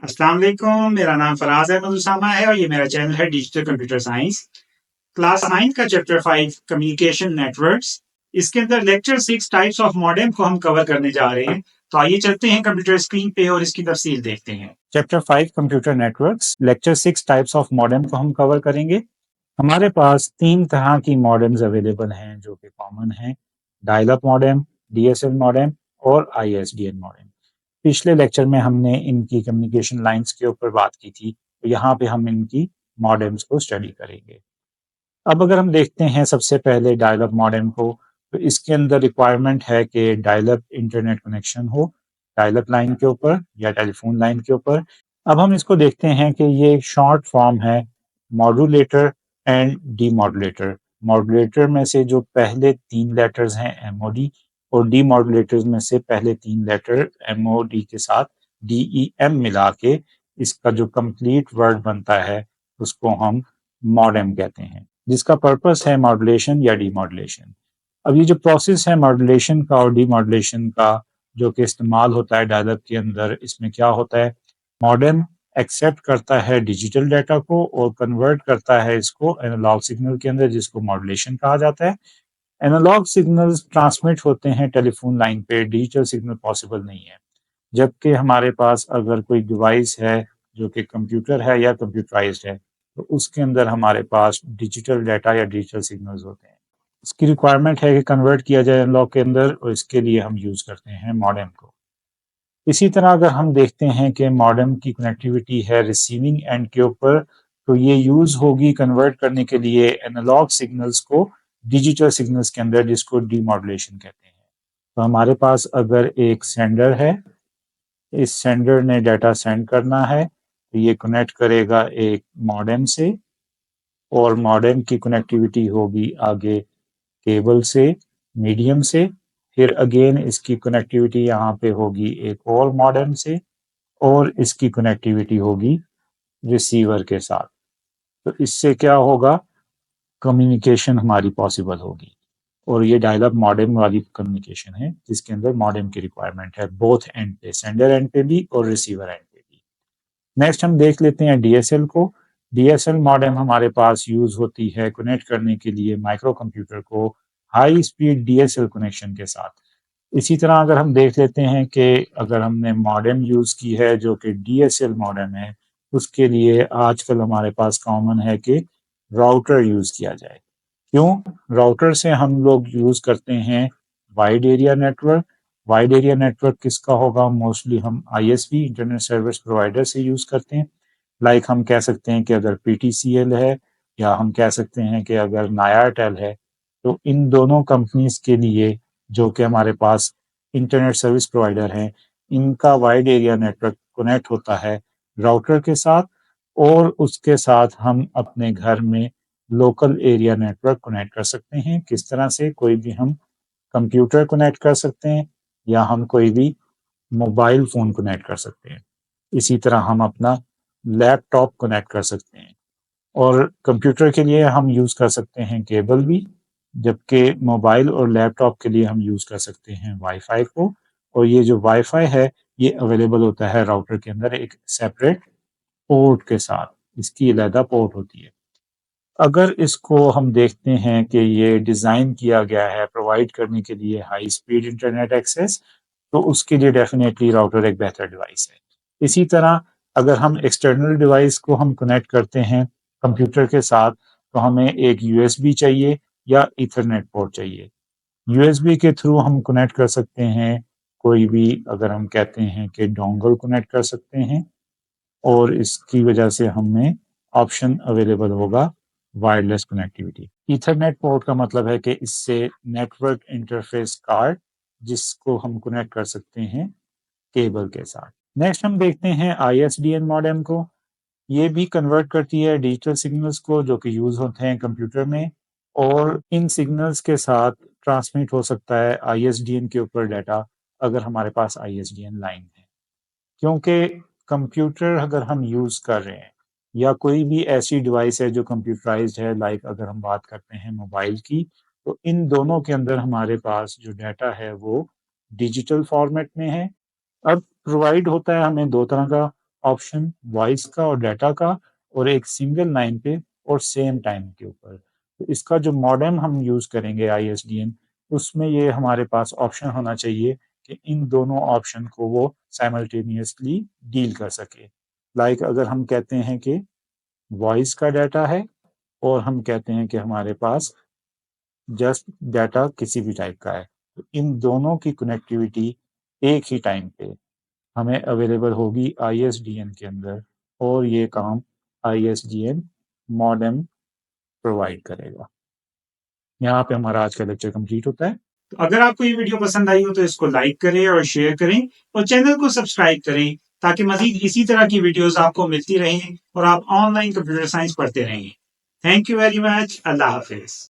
अस्सलाम वालेकुम, मेरा नाम फराज अहमद उसामा है और ये मेरा चैनल है डिजिटल कंप्यूटर साइंस। क्लास 9 का चैप्टर 5 कम्युनिकेशन नेटवर्क्स, इसके अंदर लेक्चर 6 टाइप्स ऑफ मॉडेम को हम कवर करने जा रहे हैं। तो आइए चलते हैं कंप्यूटर स्क्रीन पे और इसकी तफसील देखते हैं। Chapter 5 computer networks, lecture 6 types of modem को हम कवर करेंगे। हमारे पास 3 तरह की मॉडेम्स अवेलेबल हैं जो कि कॉमन हैं: dial up modem, DSL modem और आईएसडीएन मॉडेम। पिछले लेक्चर में हमने इनकी कम्युनिकेशन लाइंस के ऊपर बात की थी, तो यहाँ पे हम इनकी मॉडेम्स को स्टडी करेंगे। अब अगर हम देखते हैं सबसे पहले डायल अप मॉडेम को, तो इसके अंदर रिक्वायरमेंट है कि डायल अप इंटरनेट कनेक्शन हो डायल अप लाइन के ऊपर या टेलीफोन लाइन के ऊपर। अब हम इसको देखते हैं कि ये एक शॉर्ट फॉर्म है मॉड्यूलेटर एंड डीमॉड्यूलेटर। मॉड्यूलेटर में से जो पहले 3 लेटर्स हैं एमओडी, और डीमॉड्यूलेटर्स में से पहले 3 लेटर एमओडी के साथ डीईएम मिला के इसका जो कंप्लीट वर्ड बनता है उसको हम मॉडेम कहते हैं, जिसका पर्पस है मॉड्यूलेशन या डीमॉड्यूलेशन। अब ये जो प्रोसेस है मॉड्यूलेशन का और डीमॉड्यूलेशन का जो कि इस्तेमाल होता है डायल अप के अंदर, इसमें क्या होता है, मॉडेम एक्सेप्ट करता है डिजिटल डाटा को और कन्वर्ट करता है इसको एनालॉग सिग्नल के अंदर, जिसको मॉड्यूलेशन कहा जाता है। एनालॉग सिग्नल्स ट्रांसमिट होते हैं टेलीफोन लाइन पे, डिजिटल सिग्नल पॉसिबल नहीं है। जबकि हमारे पास अगर कोई डिवाइस है जो कि कंप्यूटर है या कंप्यूटराइज्ड है, तो उसके अंदर हमारे पास डिजिटल डाटा या डिजिटल सिग्नल्स होते हैं। इसकी रिक्वायरमेंट है कि कन्वर्ट किया जाए एनालॉग के अंदर, और इसके लिए हम यूज़ करते हैं मॉडेम को। इसी तरह अगर हम देखते हैं कि मॉडेम की कनेक्टिविटी है रिसीविंग एंड के ऊपर, तो ये यूज़ होगी कन्वर्ट करने के लिए एनालॉग सिग्नल्स को डिजिटल सिग्नल्स के अंदर, जिसको डीमॉड्यूलेशन कहते हैं। तो हमारे पास अगर एक सेंडर है, इस सेंडर ने डाटा सेंड करना है, तो ये कनेक्ट करेगा एक मॉडेम से, और मॉडेम की कनेक्टिविटी होगी आगे केबल से, मीडियम से, फिर अगेन इसकी कनेक्टिविटी यहाँ पे होगी एक और मॉडेम से, और इसकी कनेक्टिविटी होगी रिसीवर के साथ। तो इससे क्या होगा, कम्युनिकेशन हमारी पॉसिबल होगी। और ये डायल अप मॉडेम वाली कम्युनिकेशन है जिसके अंदर मॉडेम की रिक्वायरमेंट है बोथ एंड पे, सेंडर एंड पे भी और रिसीवर एंड पे भी। नेक्स्ट हम देख लेते हैं डीएसएल को। डीएसएल मॉडेम हमारे पास यूज होती है कनेक्ट करने के लिए माइक्रो कंप्यूटर को हाई स्पीड डीएसएल कनेक्शन के साथ। इसी तरह अगर हम देख लेते हैं कि अगर हमने मॉडेम यूज की है जो कि डीएसएल मॉडेम है, उसके लिए आजकल हमारे पास कॉमन है कि राउटर यूज किया जाए। क्यों? राउटर से हम लोग यूज करते हैं wide area network. Wide area network किसका होगा, मोस्टली हम आईएसपी इंटरनेट सर्विस प्रोवाइडर से यूज करते हैं। लाइक हम कह सकते हैं कि अगर पीटीसीएल है, या हम कह सकते हैं कि अगर नायाटेल है, तो इन दोनों कंपनीज के लिए जो कि हमारे पास इंटरनेट सर्विस प्रोवाइडर हैं, इनका वाइड एरिया नेटवर्क कनेक्ट होता है राउटर के साथ, और उसके साथ हम अपने घर में लोकल एरिया नेटवर्क कनेक्ट कर सकते हैं। किस तरह से, कोई भी हम कंप्यूटर कनेक्ट कर सकते हैं, या हम कोई भी मोबाइल फ़ोन कनेक्ट कर सकते हैं। इसी तरह हम अपना लैपटॉप कनेक्ट कर सकते हैं, और कंप्यूटर के लिए हम यूज़ कर सकते हैं केबल भी, जबकि मोबाइल और लैपटॉप के लिए हम यूज़ कर सकते हैं वाईफाई को। और ये जो वाईफाई है, ये अवेलेबल होता है राउटर के अंदर एक सेपरेट पोर्ट के साथ, इसकी अलहदा पोर्ट होती है। अगर इसको हम देखते हैं कि ये डिज़ाइन किया गया है प्रोवाइड करने के लिए हाई स्पीड इंटरनेट एक्सेस, तो उसके लिए डेफिनेटली राउटर एक बेहतर डिवाइस है। इसी तरह अगर हम एक्सटर्नल डिवाइस को हम कनेक्ट करते हैं कंप्यूटर के साथ, तो हमें एक यूएसबी चाहिए या ईथरनेट पोर्ट चाहिए। यूएसबी के थ्रू हम कनेक्ट कर सकते हैं कोई भी, अगर हम कहते हैं कि डोंगल कनेक्ट कर सकते हैं, और इसकी वजह से हमें ऑप्शन अवेलेबल होगा वायरलेस कनेक्टिविटी। ईथरनेट पोर्ट का मतलब है कि इससे नेटवर्क इंटरफेस कार्ड, जिसको हम कनेक्ट कर सकते हैं केबल के साथ। नेक्स्ट हम देखते हैं आईएसडीएन मॉडेम को। ये भी कन्वर्ट करती है डिजिटल सिग्नल्स को जो कि यूज होते हैं कंप्यूटर में, और इन सिग्नल्स के साथ ट्रांसमिट हो सकता है आईएसडीएन के ऊपर डाटा, अगर हमारे पास आईएसडीएन लाइन है। क्योंकि कंप्यूटर अगर हम यूज़ कर रहे हैं, या कोई भी ऐसी डिवाइस है जो कंप्यूटराइज्ड है, लाइक अगर हम बात करते हैं मोबाइल की, तो इन दोनों के अंदर हमारे पास जो डाटा है वो डिजिटल फॉर्मेट में है। अब प्रोवाइड होता है हमें दो तरह का, ऑप्शन वॉइस का और डाटा का, और एक सिंगल लाइन पे और सेम टाइम के ऊपर। तो इसका जो मॉडेम हम यूज़ करेंगे ISDN, उसमें ये हमारे पास ऑप्शन होना चाहिए कि इन दोनों ऑप्शन को वो साइमल्टेनियसली डील कर सके। लाइक अगर हम कहते हैं कि वॉइस का डाटा है और हम कहते हैं कि हमारे पास जस्ट डाटा किसी भी टाइप का है, तो इन दोनों की कनेक्टिविटी एक ही टाइम पे हमें अवेलेबल होगी ISDN के अंदर, और ये काम ISDN मॉडेम प्रोवाइड करेगा। यहाँ पे हमारा आज का लेक्चर कंप्लीट होता है। तो अगर आपको ये वीडियो पसंद आई हो तो इसको लाइक करें और शेयर करें और चैनल को सब्सक्राइब करें ताकि मजीद इसी तरह की वीडियोस आपको मिलती रहें और आप ऑनलाइन कंप्यूटर साइंस पढ़ते रहें। Thank you very much. Allah Hafiz.